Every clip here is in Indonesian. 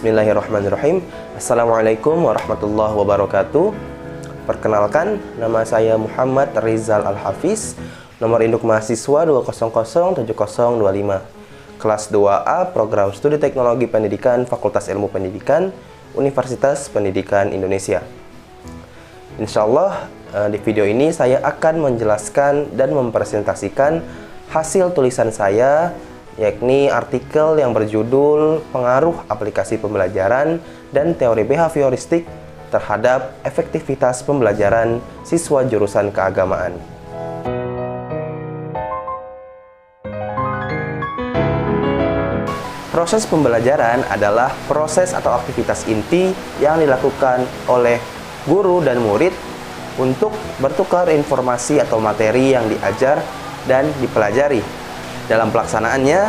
Bismillahirrahmanirrahim. Assalamualaikum warahmatullahi wabarakatuh. Perkenalkan, nama saya Muhammad Rizal Al-Hafiz. Nomor induk mahasiswa 2007025. Kelas 2A, Program Studi Teknologi Pendidikan, Fakultas Ilmu Pendidikan, Universitas Pendidikan Indonesia. Insya Allah, di video ini saya akan menjelaskan dan mempresentasikan hasil tulisan saya, yakni artikel yang berjudul Pengaruh Aplikasi Pembelajaran dan Teori Behavioristik terhadap Efektivitas Pembelajaran Siswa Jurusan Keagamaan. Proses pembelajaran adalah proses atau aktivitas inti yang dilakukan oleh guru dan murid untuk bertukar informasi atau materi yang diajar dan dipelajari. Dalam pelaksanaannya,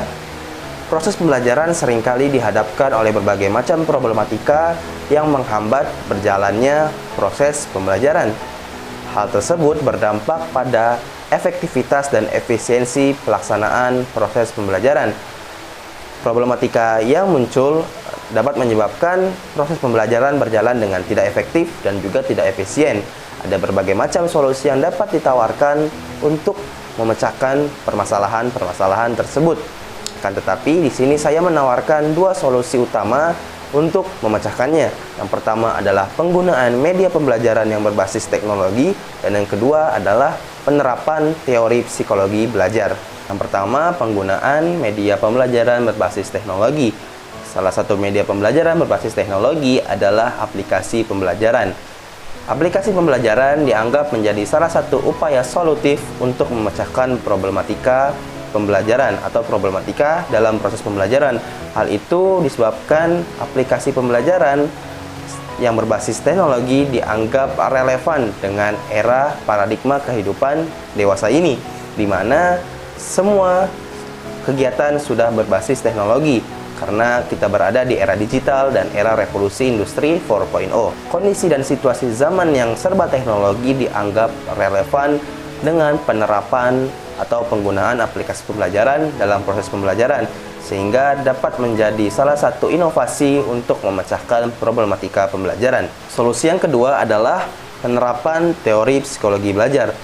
proses pembelajaran seringkali dihadapkan oleh berbagai macam problematika yang menghambat berjalannya proses pembelajaran. Hal tersebut berdampak pada efektivitas dan efisiensi pelaksanaan proses pembelajaran. Problematika yang muncul dapat menyebabkan proses pembelajaran berjalan dengan tidak efektif dan juga tidak efisien. Ada berbagai macam solusi yang dapat ditawarkan untuk memecahkan permasalahan-permasalahan tersebut. Akan tetapi di sini saya menawarkan dua solusi utama untuk memecahkannya. Yang pertama adalah penggunaan media pembelajaran yang berbasis teknologi, dan yang kedua adalah penerapan teori psikologi belajar. Yang pertama, penggunaan media pembelajaran berbasis teknologi. Salah satu media pembelajaran berbasis teknologi adalah aplikasi pembelajaran. Aplikasi pembelajaran dianggap menjadi salah satu upaya solutif untuk memecahkan problematika pembelajaran atau problematika dalam proses pembelajaran. Hal itu disebabkan aplikasi pembelajaran yang berbasis teknologi dianggap relevan dengan era paradigma kehidupan dewasa ini, di mana semua kegiatan sudah berbasis teknologi. Karena kita berada di era digital dan era revolusi industri 4.0. Kondisi dan situasi zaman yang serba teknologi dianggap relevan dengan penerapan atau penggunaan aplikasi pembelajaran dalam proses pembelajaran, sehingga dapat menjadi salah satu inovasi untuk memecahkan problematika pembelajaran. Solusi yang kedua adalah penerapan teori psikologi belajar.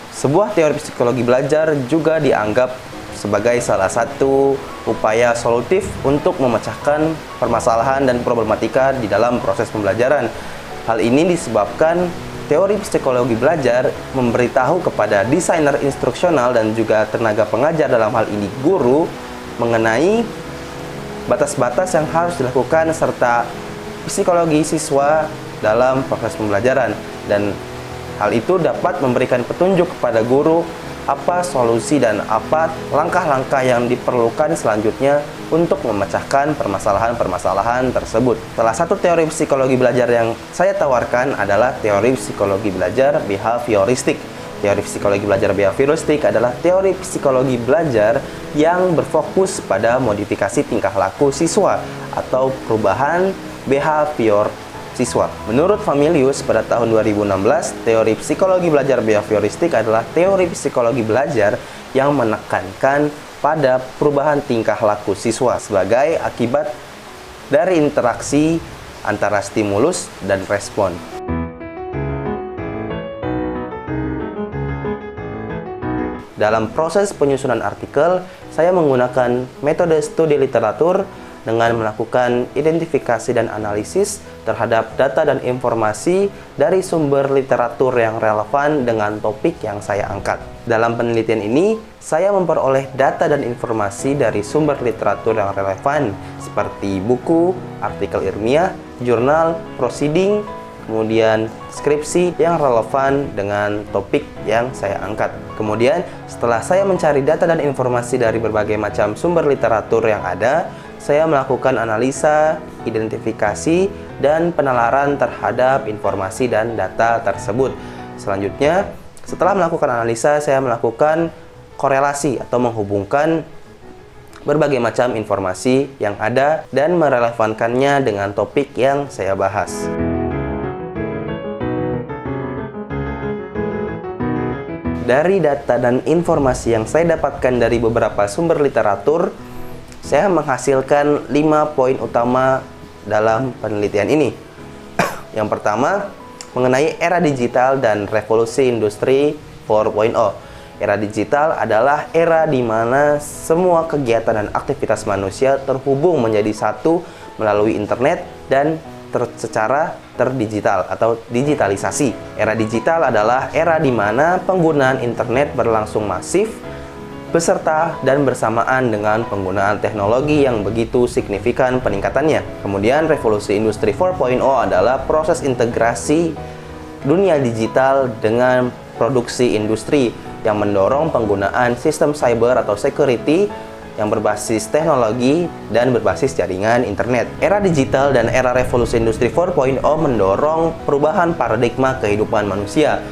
Sebuah teori psikologi belajar juga dianggap sebagai salah satu upaya solutif untuk memecahkan permasalahan dan problematika di dalam proses pembelajaran. Hal ini disebabkan teori psikologi belajar memberitahu kepada desainer instruksional dan juga tenaga pengajar, dalam hal ini guru, mengenai batas-batas yang harus dilakukan serta psikologi siswa dalam proses pembelajaran, dan hal itu dapat memberikan petunjuk kepada guru apa solusi dan apa langkah-langkah yang diperlukan selanjutnya untuk memecahkan permasalahan-permasalahan tersebut. Salah satu teori psikologi belajar yang saya tawarkan adalah teori psikologi belajar behavioristik. Teori psikologi belajar behavioristik adalah teori psikologi belajar yang berfokus pada modifikasi tingkah laku siswa atau perubahan behavior siswa. Menurut Familius pada tahun 2016, teori psikologi belajar behavioristik adalah teori psikologi belajar yang menekankan pada perubahan tingkah laku siswa sebagai akibat dari interaksi antara stimulus dan respon. Dalam proses penyusunan artikel, saya menggunakan metode studi literatur dengan melakukan identifikasi dan analisis terhadap data dan informasi dari sumber literatur yang relevan dengan topik yang saya angkat. Dalam penelitian ini, saya memperoleh data dan informasi dari sumber literatur yang relevan seperti buku, artikel ilmiah, jurnal, proceeding, kemudian skripsi yang relevan dengan topik yang saya angkat. Kemudian, setelah saya mencari data dan informasi dari berbagai macam sumber literatur yang ada, saya melakukan analisa, identifikasi, dan penalaran terhadap informasi dan data tersebut. Selanjutnya, setelah melakukan analisa, saya melakukan korelasi atau menghubungkan berbagai macam informasi yang ada dan merelevankannya dengan topik yang saya bahas. Dari data dan informasi yang saya dapatkan dari beberapa sumber literatur, saya menghasilkan 5 poin utama dalam penelitian ini. Yang pertama, mengenai era digital dan revolusi industri 4.0. Era digital adalah era di mana semua kegiatan dan aktivitas manusia terhubung menjadi satu melalui internet dan secara terdigital atau digitalisasi. Era digital adalah era di mana penggunaan internet berlangsung masif beserta dan bersamaan dengan penggunaan teknologi yang begitu signifikan peningkatannya. Kemudian revolusi industri 4.0 adalah proses integrasi dunia digital dengan produksi industri yang mendorong penggunaan sistem cyber atau security yang berbasis teknologi dan berbasis jaringan internet. Era digital dan era revolusi industri 4.0 mendorong perubahan paradigma kehidupan manusia.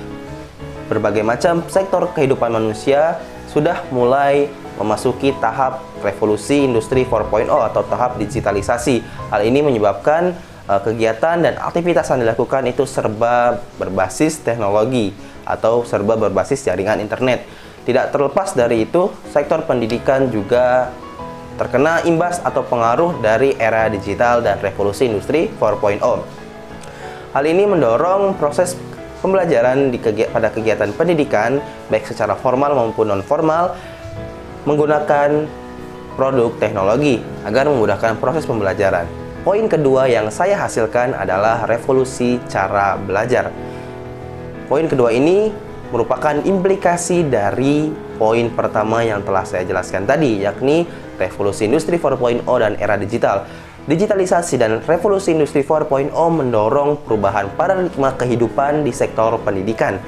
Berbagai macam sektor kehidupan manusia sudah mulai memasuki tahap revolusi industri 4.0 atau tahap digitalisasi. Hal ini menyebabkan kegiatan dan aktivitas yang dilakukan itu serba berbasis teknologi atau serba berbasis jaringan internet. Tidak terlepas dari itu, sektor pendidikan juga terkena imbas atau pengaruh dari era digital dan revolusi industri 4.0. Hal ini mendorong proses pembelajaran pada kegiatan pendidikan, baik secara formal maupun non-formal, menggunakan produk teknologi agar memudahkan proses pembelajaran. Poin kedua yang saya hasilkan adalah revolusi cara belajar. Poin kedua ini merupakan implikasi dari poin pertama yang telah saya jelaskan tadi, yakni revolusi industri 4.0 dan era digital. Digitalisasi dan revolusi industri 4.0 mendorong perubahan paradigma kehidupan di sektor pendidikan.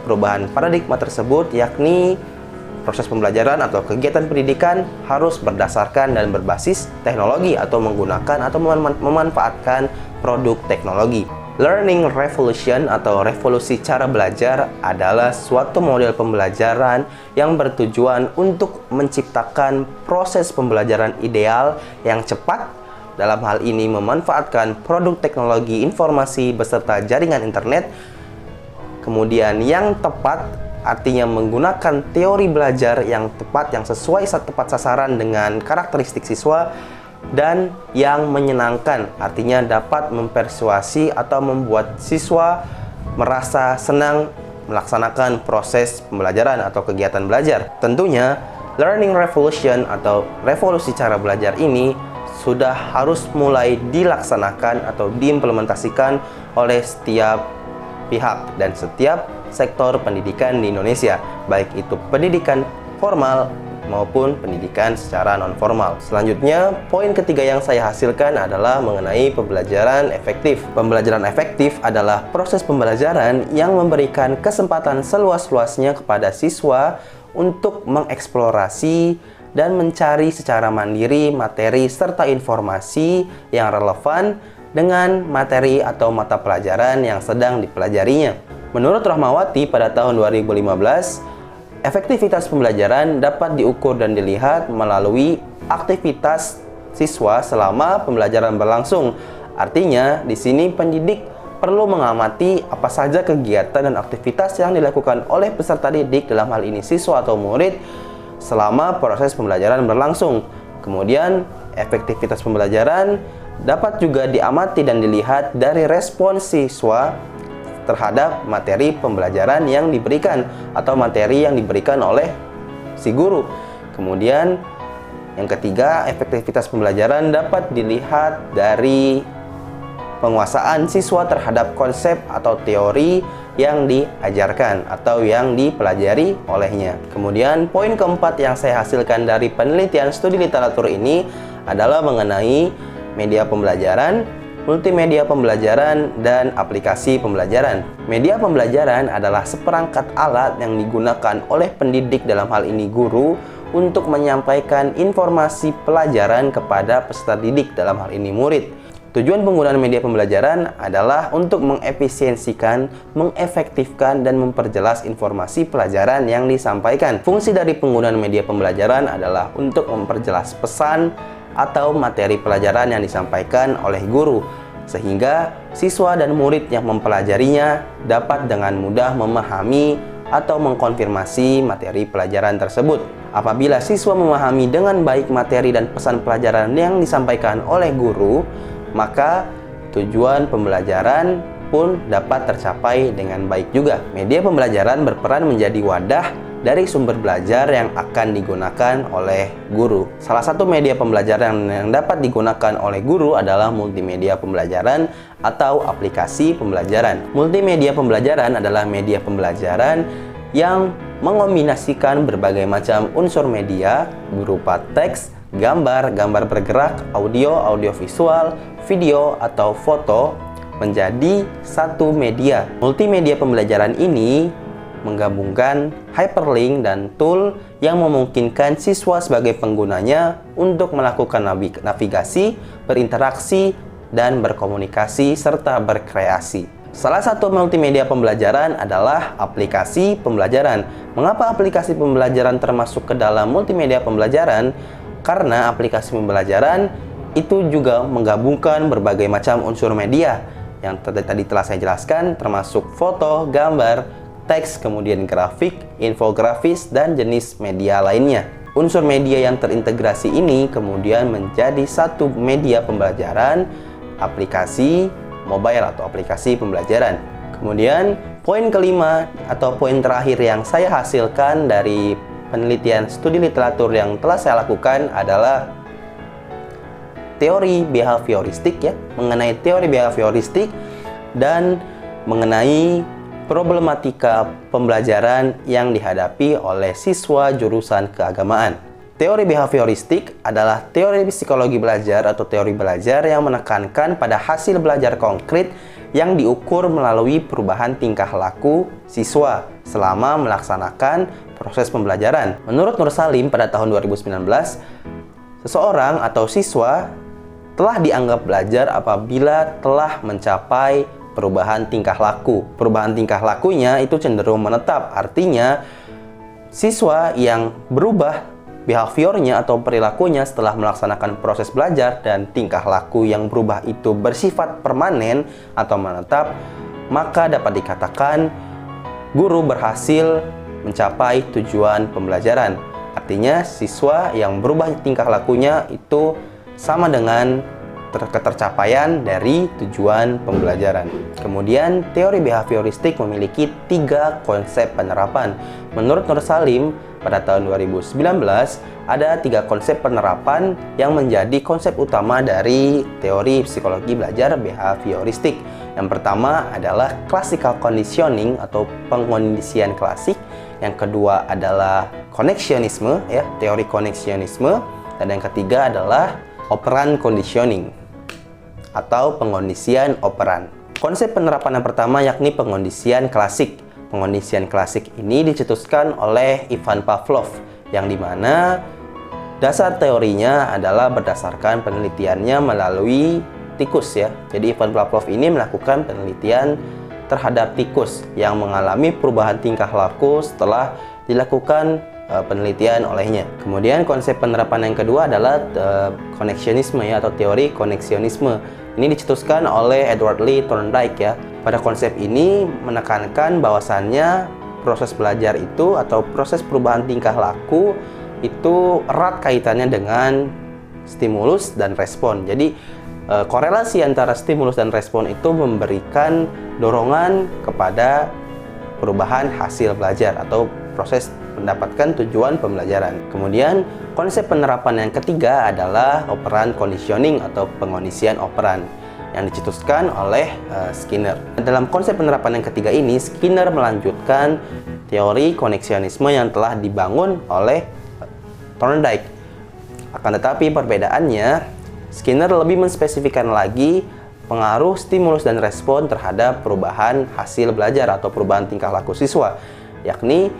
Perubahan paradigma tersebut yakni proses pembelajaran atau kegiatan pendidikan harus berdasarkan dan berbasis teknologi atau menggunakan atau memanfaatkan produk teknologi. Learning revolution atau revolusi cara belajar adalah suatu model pembelajaran yang bertujuan untuk menciptakan proses pembelajaran ideal yang cepat, dalam hal ini memanfaatkan produk teknologi informasi beserta jaringan internet, kemudian yang tepat artinya menggunakan teori belajar yang tepat, yang sesuai tepat sasaran dengan karakteristik siswa, dan yang menyenangkan artinya dapat mempersuasi atau membuat siswa merasa senang melaksanakan proses pembelajaran atau kegiatan belajar. Tentunya learning revolution atau revolusi cara belajar ini sudah harus mulai dilaksanakan atau diimplementasikan oleh setiap pihak dan setiap sektor pendidikan di Indonesia, baik itu pendidikan formal maupun pendidikan secara non-formal. Selanjutnya, poin ketiga yang saya hasilkan adalah mengenai pembelajaran efektif. Pembelajaran efektif adalah proses pembelajaran yang memberikan kesempatan seluas-luasnya kepada siswa untuk mengeksplorasi dan mencari secara mandiri materi serta informasi yang relevan dengan materi atau mata pelajaran yang sedang dipelajarinya. Menurut Rahmawati pada tahun 2015, efektivitas pembelajaran dapat diukur dan dilihat melalui aktivitas siswa selama pembelajaran berlangsung. Artinya, di sini pendidik perlu mengamati apa saja kegiatan dan aktivitas yang dilakukan oleh peserta didik, dalam hal ini siswa atau murid, selama proses pembelajaran berlangsung. Kemudian, efektivitas pembelajaran dapat juga diamati dan dilihat dari respons siswa terhadap materi pembelajaran yang diberikan atau materi yang diberikan oleh si guru. Kemudian yang ketiga, efektivitas pembelajaran dapat dilihat dari penguasaan siswa terhadap konsep atau teori yang diajarkan atau yang dipelajari olehnya. Kemudian poin keempat yang saya hasilkan dari penelitian studi literatur ini adalah mengenai media pembelajaran, multimedia pembelajaran, dan aplikasi pembelajaran. Media pembelajaran adalah seperangkat alat yang digunakan oleh pendidik, dalam hal ini guru, untuk menyampaikan informasi pelajaran kepada peserta didik, dalam hal ini murid. Tujuan penggunaan media pembelajaran adalah untuk mengefisiensikan, mengefektifkan, dan memperjelas informasi pelajaran yang disampaikan. Fungsi dari penggunaan media pembelajaran adalah untuk memperjelas pesan atau materi pelajaran yang disampaikan oleh guru, sehingga siswa dan murid yang mempelajarinya dapat dengan mudah memahami atau mengkonfirmasi materi pelajaran tersebut. Apabila siswa memahami dengan baik materi dan pesan pelajaran yang disampaikan oleh guru, maka tujuan pembelajaran pun dapat tercapai dengan baik juga. Media pembelajaran berperan menjadi wadah dari sumber belajar yang akan digunakan oleh guru. Salah satu media pembelajaran yang dapat digunakan oleh guru adalah multimedia pembelajaran atau aplikasi pembelajaran. Multimedia pembelajaran adalah media pembelajaran yang mengombinasikan berbagai macam unsur media berupa teks, gambar, gambar bergerak, audio, audio visual, video, atau foto menjadi satu media. Multimedia pembelajaran ini menggabungkan hyperlink dan tool yang memungkinkan siswa sebagai penggunanya untuk melakukan navigasi, berinteraksi, dan berkomunikasi serta berkreasi. Salah satu multimedia pembelajaran adalah aplikasi pembelajaran. Mengapa aplikasi pembelajaran termasuk ke dalam multimedia pembelajaran? Karena aplikasi pembelajaran itu juga menggabungkan berbagai macam unsur media yang tadi telah saya jelaskan, termasuk foto, gambar, teks, kemudian grafik, infografis, dan jenis media lainnya. Unsur media yang terintegrasi ini kemudian menjadi satu media pembelajaran, aplikasi mobile atau aplikasi pembelajaran. Kemudian poin kelima atau poin terakhir yang saya hasilkan dari penelitian studi literatur yang telah saya lakukan adalah teori behavioristik ya, mengenai teori behavioristik dan mengenai problematika pembelajaran yang dihadapi oleh siswa jurusan keagamaan. Teori behavioristik adalah teori psikologi belajar atau teori belajar yang menekankan pada hasil belajar konkret yang diukur melalui perubahan tingkah laku siswa selama melaksanakan proses pembelajaran. Menurut Nur Salim pada tahun 2019, seseorang atau siswa telah dianggap belajar apabila telah mencapai perubahan tingkah laku. Perubahan tingkah lakunya itu cenderung menetap. Artinya, siswa yang berubah behaviornya atau perilakunya setelah melaksanakan proses belajar dan tingkah laku yang berubah itu bersifat permanen atau menetap, maka dapat dikatakan guru berhasil mencapai tujuan pembelajaran. Artinya, siswa yang berubah tingkah lakunya itu sama dengan ketercapaian dari tujuan pembelajaran. Kemudian, teori behavioristik memiliki 3 konsep penerapan. Menurut Nur Salim, pada tahun 2019, ada 3 konsep penerapan yang menjadi konsep utama dari teori psikologi belajar behavioristik. Yang pertama adalah classical conditioning atau pengkondisian klasik. Yang kedua adalah koneksionisme, ya, teori koneksionisme. Dan yang ketiga adalah operant conditioning atau pengkondisian operan. Konsep penerapan yang pertama yakni pengkondisian klasik. Pengkondisian klasik ini dicetuskan oleh Ivan Pavlov, yang dimana dasar teorinya adalah berdasarkan penelitiannya melalui tikus ya. Jadi Ivan Pavlov ini melakukan penelitian terhadap tikus yang mengalami perubahan tingkah laku setelah dilakukan penelitian olehnya. Kemudian konsep penerapan yang kedua adalah koneksionisme ya, atau teori koneksionisme. Ini dicetuskan oleh Edward Lee Thorndike ya. Pada konsep ini menekankan bahwasannya proses belajar itu atau proses perubahan tingkah laku itu erat kaitannya dengan stimulus dan respon. Jadi korelasi antara stimulus dan respon itu memberikan dorongan kepada perubahan hasil belajar atau proses mendapatkan tujuan pembelajaran. Kemudian konsep penerapan yang ketiga adalah operant conditioning atau pengkondisian operan yang dicetuskan oleh Skinner. Dalam konsep penerapan yang ketiga ini, Skinner melanjutkan teori koneksionisme yang telah dibangun oleh Thorndike. Akan tetapi perbedaannya, Skinner lebih menspesifikkan lagi pengaruh stimulus dan respon terhadap perubahan hasil belajar atau perubahan tingkah laku siswa, yakni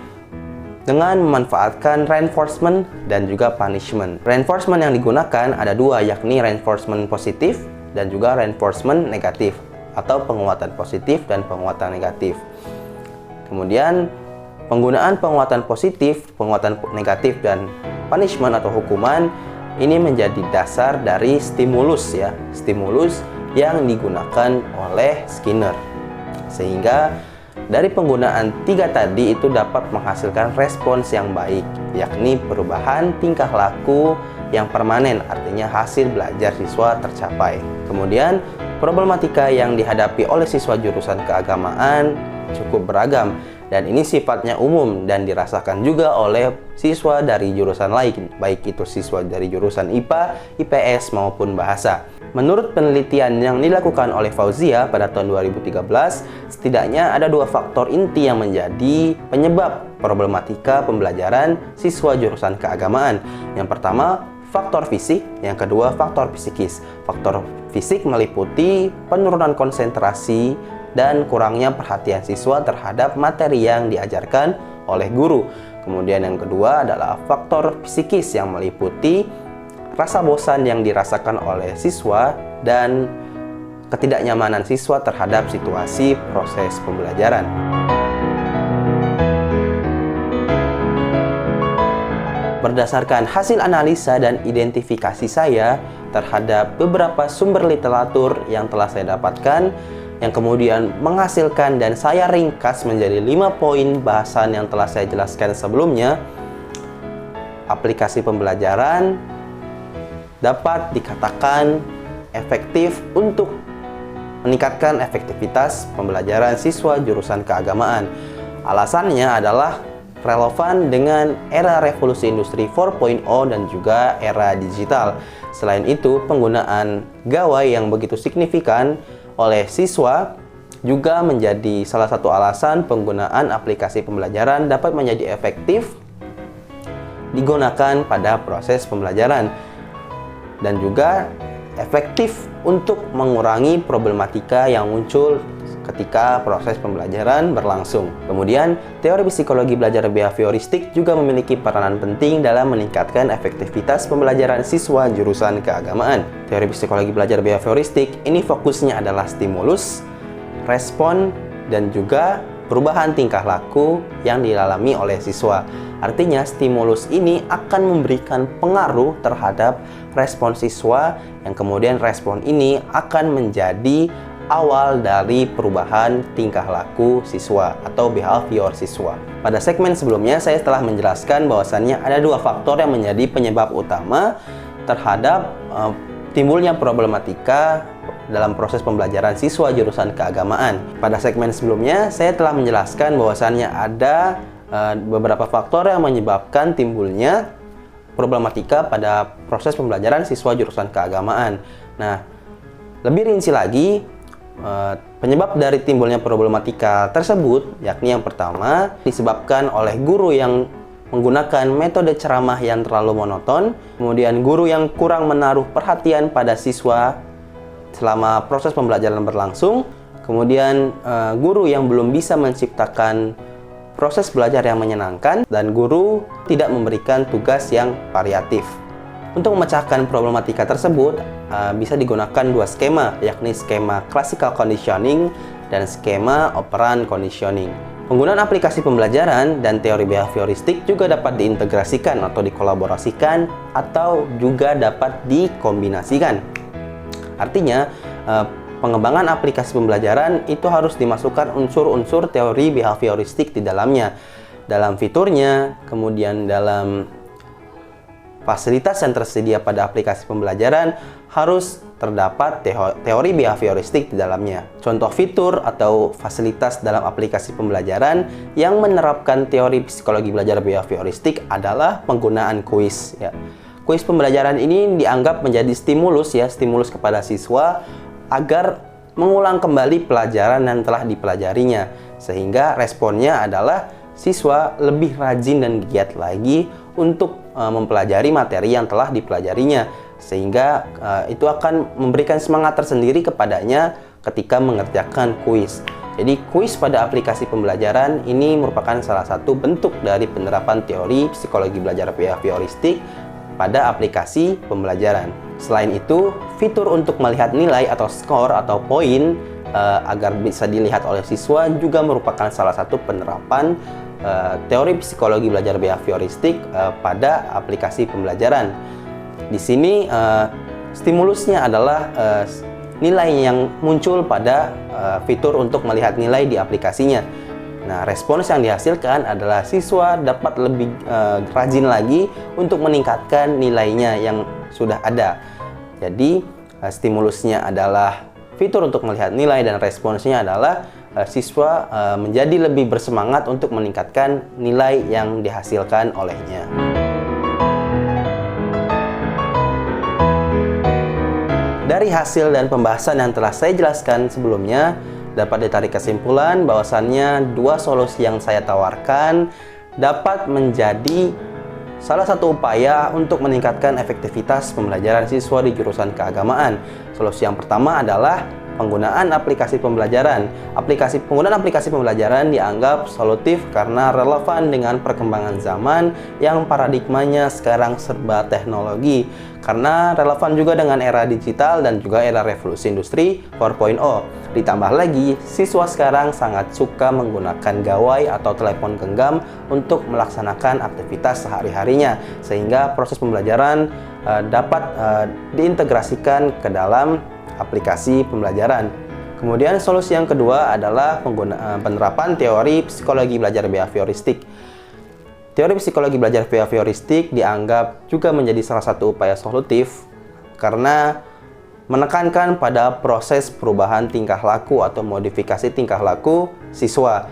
dengan memanfaatkan reinforcement dan juga punishment. Reinforcement yang digunakan ada 2, yakni reinforcement positif dan juga reinforcement negatif, atau penguatan positif dan penguatan negatif. Kemudian penggunaan penguatan positif, penguatan negatif, dan punishment atau hukuman ini menjadi dasar dari stimulus ya, stimulus yang digunakan oleh Skinner. Sehingga dari penggunaan 3 tadi itu dapat menghasilkan respons yang baik, yakni perubahan tingkah laku yang permanen, artinya hasil belajar siswa tercapai. Kemudian, problematika yang dihadapi oleh siswa jurusan keagamaan cukup beragam, dan ini sifatnya umum dan dirasakan juga oleh siswa dari jurusan lain, baik itu siswa dari jurusan IPA, IPS, maupun bahasa. Menurut penelitian yang dilakukan oleh Fauzia pada tahun 2013, setidaknya ada 2 faktor inti yang menjadi penyebab problematika pembelajaran siswa jurusan keagamaan. Yang pertama, faktor fisik, yang kedua, faktor psikis. Faktor fisik meliputi penurunan konsentrasi dan kurangnya perhatian siswa terhadap materi yang diajarkan oleh guru. Kemudian yang kedua adalah faktor psikis yang meliputi rasa bosan yang dirasakan oleh siswa dan ketidaknyamanan siswa terhadap situasi proses pembelajaran. Berdasarkan hasil analisa dan identifikasi saya terhadap beberapa sumber literatur yang telah saya dapatkan, yang kemudian menghasilkan dan saya ringkas menjadi 5 poin bahasan yang telah saya jelaskan sebelumnya, aplikasi pembelajaran dapat dikatakan efektif untuk meningkatkan efektivitas pembelajaran siswa jurusan keagamaan. Alasannya adalah relevan dengan era revolusi industri 4.0 dan juga era digital. Selain itu, penggunaan gawai yang begitu signifikan oleh siswa juga menjadi salah satu alasan penggunaan aplikasi pembelajaran dapat menjadi efektif digunakan pada proses pembelajaran dan juga efektif untuk mengurangi problematika yang muncul ketika proses pembelajaran berlangsung. Kemudian, teori psikologi belajar behavioristik juga memiliki peranan penting dalam meningkatkan efektivitas pembelajaran siswa jurusan keagamaan. Teori psikologi belajar behavioristik ini fokusnya adalah stimulus, respon, dan juga perubahan tingkah laku yang dialami oleh siswa. Artinya, stimulus ini akan memberikan pengaruh terhadap respon siswa, yang kemudian respon ini akan menjadi awal dari perubahan tingkah laku siswa atau behavior siswa. Pada segmen sebelumnya saya telah menjelaskan bahwasannya ada 2 faktor yang menjadi penyebab utama terhadap timbulnya problematika dalam proses pembelajaran siswa jurusan keagamaan. Pada segmen sebelumnya saya telah menjelaskan bahwasannya ada beberapa faktor yang menyebabkan timbulnya problematika pada proses pembelajaran siswa jurusan keagamaan. Nah, lebih rinci lagi, penyebab dari timbulnya problematika tersebut, yakni yang pertama disebabkan oleh guru yang menggunakan metode ceramah yang terlalu monoton, kemudian guru yang kurang menaruh perhatian pada siswa selama proses pembelajaran berlangsung, kemudian guru yang belum bisa menciptakan proses belajar yang menyenangkan, dan guru tidak memberikan tugas yang variatif. Untuk memecahkan problematika tersebut, bisa digunakan 2 skema, yakni skema classical conditioning dan skema operant conditioning. Penggunaan aplikasi pembelajaran dan teori behavioristik juga dapat diintegrasikan atau dikolaborasikan atau juga dapat dikombinasikan. Artinya, pengembangan aplikasi pembelajaran itu harus dimasukkan unsur-unsur teori behavioristik di dalamnya. Dalam fiturnya, kemudian dalam fasilitas yang tersedia pada aplikasi pembelajaran harus terdapat teori behavioristik di dalamnya. Contoh fitur atau fasilitas dalam aplikasi pembelajaran yang menerapkan teori psikologi belajar behavioristik adalah penggunaan kuis. Ya. Kuis pembelajaran ini dianggap menjadi stimulus kepada siswa agar mengulang kembali pelajaran yang telah dipelajarinya, sehingga responnya adalah siswa lebih rajin dan giat lagi untuk mempelajari materi yang telah dipelajarinya, sehingga itu akan memberikan semangat tersendiri kepadanya ketika mengerjakan kuis. Jadi kuis pada aplikasi pembelajaran ini merupakan salah satu bentuk dari penerapan teori psikologi belajar behavioristik pada aplikasi pembelajaran. Selain itu, fitur untuk melihat nilai atau skor atau poin agar bisa dilihat oleh siswa juga merupakan salah satu penerapan teori psikologi belajar behavioristik pada aplikasi pembelajaran. Di sini stimulusnya adalah nilai yang muncul pada fitur untuk melihat nilai di aplikasinya. Nah, respons yang dihasilkan adalah siswa dapat lebih rajin lagi untuk meningkatkan nilainya yang sudah ada. Jadi, stimulusnya adalah fitur untuk melihat nilai dan responsnya adalah siswa menjadi lebih bersemangat untuk meningkatkan nilai yang dihasilkan olehnya. Dari hasil dan pembahasan yang telah saya jelaskan sebelumnya, dapat ditarik kesimpulan bahwasannya dua solusi yang saya tawarkan dapat menjadi salah satu upaya untuk meningkatkan efektivitas pembelajaran siswa di jurusan keagamaan. Solusi yang pertama adalah penggunaan aplikasi pembelajaran. Penggunaan aplikasi pembelajaran dianggap solutif karena relevan dengan perkembangan zaman yang paradigmanya sekarang serba teknologi. Karena relevan juga dengan era digital dan juga era revolusi industri 4.0. Ditambah lagi, siswa sekarang sangat suka menggunakan gawai atau telepon genggam untuk melaksanakan aktivitas sehari-harinya, sehingga proses pembelajaran dapat diintegrasikan ke dalam aplikasi pembelajaran. Kemudian solusi yang kedua adalah penerapan teori psikologi belajar behavioristik. Teori psikologi belajar behavioristik dianggap juga menjadi salah satu upaya solutif karena menekankan pada proses perubahan tingkah laku atau modifikasi tingkah laku siswa,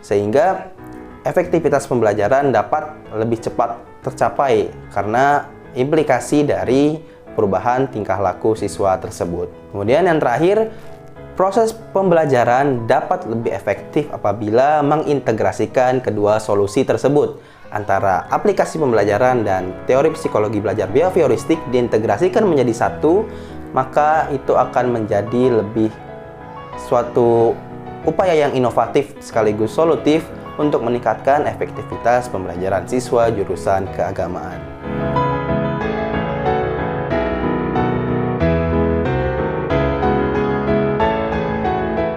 sehingga efektivitas pembelajaran dapat lebih cepat tercapai karena implikasi dari perubahan tingkah laku siswa tersebut. Kemudian yang terakhir, proses pembelajaran dapat lebih efektif apabila mengintegrasikan kedua solusi tersebut. Antara aplikasi pembelajaran dan teori psikologi belajar behavioristik diintegrasikan menjadi satu, maka itu akan menjadi lebih suatu upaya yang inovatif sekaligus solutif untuk meningkatkan efektivitas pembelajaran siswa jurusan keagamaan.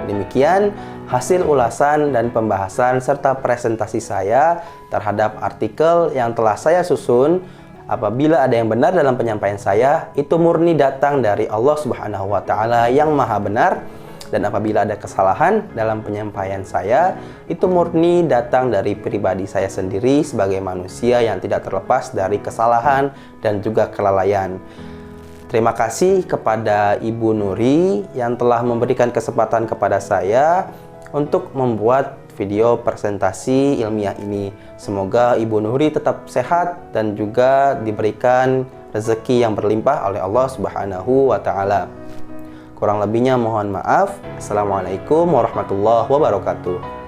Demikian hasil ulasan dan pembahasan serta presentasi saya terhadap artikel yang telah saya susun. Apabila ada yang benar dalam penyampaian saya, itu murni datang dari Allah Subhanahu wa Ta'ala yang Maha Benar. Dan apabila ada kesalahan dalam penyampaian saya, itu murni datang dari pribadi saya sendiri sebagai manusia yang tidak terlepas dari kesalahan dan juga kelalaian. Terima kasih kepada Ibu Nuri yang telah memberikan kesempatan kepada saya untuk membuat video presentasi ilmiah ini. Semoga Ibu Nuri tetap sehat dan juga diberikan rezeki yang berlimpah oleh Allah Subhanahu wa Ta'ala. Kurang lebihnya mohon maaf. Assalamualaikum warahmatullahi wabarakatuh.